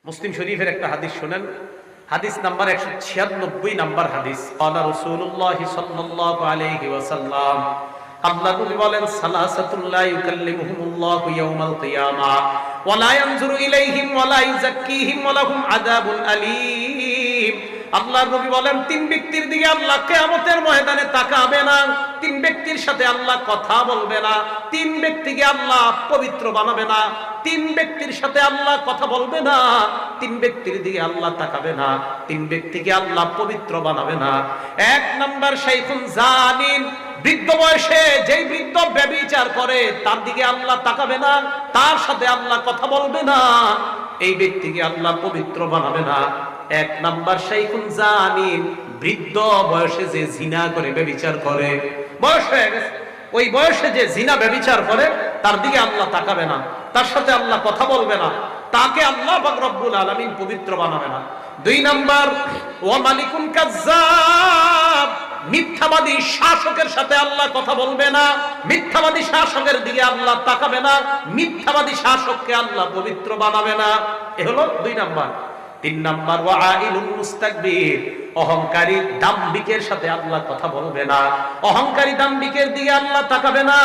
মুসলিম শরীফের একটা হাদিস শুনেন, হাদিস নাম্বার 196 নাম্বার হাদিস। ক্বালা রাসূলুল্লাহ সাল্লাল্লাহু আলাইহি ওয়াসাল্লাম, আল্লাহ নবী বলেন, সালাসাতুল লা ইউকাল্লিমুহুমুল্লাহু ইয়াওমাল কিয়ামা ওয়া লা ইয়ানজুরু ইলাইহিম ওয়া লা ইউযাক্কিহিম ওয়া লাহুম আযাবুন আলীম। আল্লাহর নবী বলেন, তিন ব্যক্তির দিকে আল্লাহ কিয়ামতের ময়দানে তাকাবে না, তিন ব্যক্তির সাথে আল্লাহ কথা বলবে না, তিন ব্যক্তিকে আল্লাহ পবিত্র বানাবে না, তিন ব্যক্তির সাথে আল্লাহ কথা বলবে না, তিন ব্যক্তির দিকে আল্লাহ তাকাবে না, তিন ব্যক্তিকে আল্লাহ পবিত্র বানাবে না। এক নাম্বার শাইখুন জানিন, বৃদ্ধ বয়সে যেই বৃদ্ধ ব্যভিচার করে তার দিকে আল্লাহ তাকাবে না, তার সাথে আল্লাহ কথা বলবে না, এই ব্যক্তিকে আল্লাহ পবিত্র বানাবে না। এক নাম্বার শাইখুন জানিন, বৃদ্ধ বয়সে যে জিনা করে ব্যভিচার করে, বয়স হয়ে গেছে, ওই বয়সে যে জিনা ব্যভিচার করে তার দিকে আল্লাহ তাকাবে না, তার সাথে আল্লাহ কথা বলবে না, তাকে আল্লাহ পাক রব্বুল আলামিন পবিত্র বানাবে না। দুই নাম্বার, ওয়া মালিকুন কাজ্জাব, মিথ্যাবাদী শাসকের সাথে আল্লাহ কথা বলবে না, মিথ্যাবাদী শাসকের দিকে আল্লাহ তাকাবে না, মিথ্যাবাদী শাসককে আল্লাহ পবিত্র বানাবে না। এ হলো দুই নাম্বার। তিন নাম্বার, ওয়া আইলুল মুস্তাকবির, অহংকারী দাম্ভিকের সাথে আল্লাহ কথা বলবে না, অহংকারী দাম্ভিকের দিকে আল্লাহ তাকাবে না,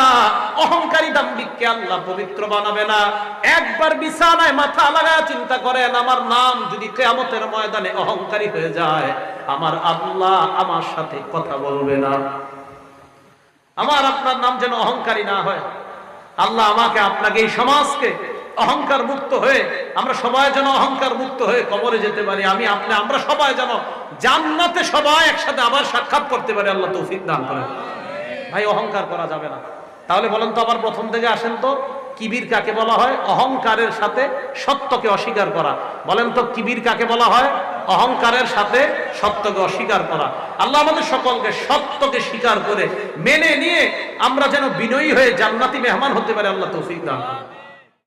অহংকারী দাম্ভিককে আল্লাহ পবিত্র বানাবে না। একবার বিছানায় মাথা লাগায় চিন্তা করেন, আমার নাম যদি কিয়ামতের ময়দানে অহংকারী হয়ে যায়, আমার আল্লাহ আমার সাথে কথা বলবে না। আমার আপনার নাম যেন অহংকারী না হয়। আল্লাহ আমাকে আপনাকে এই সমাজকে অহংকার মুক্ত হয়ে, আমরা সবাই যেন অহংকার মুক্ত হয়ে কবরে যেতে পারি, আমি আপনি আমরা সবাই যেন জান্নাতে সবাই একসাথে আবার সাক্ষাৎ করতে পারি, আল্লাহ তৌফিক দান করেন। ভাই, অহংকার করা যাবে না। তাহলে বলেন তো, আবার প্রথম থেকে আসেন তো, কিবির কাকে বলা হয়? অহংকারের সাথে সত্যকে অস্বীকার করা। বলেন তো, কিবির কাকে বলা হয়? অহংকারের সাথে সত্যকে অস্বীকার করা। আল্লাহ আমাদের সকলকে সত্যকে স্বীকার করে মেনে নিয়ে আমরা যেন বিনয়ী হয়ে জান্নাতি মেহমান হতে পারি, আল্লাহ তৌফিক দান করেন।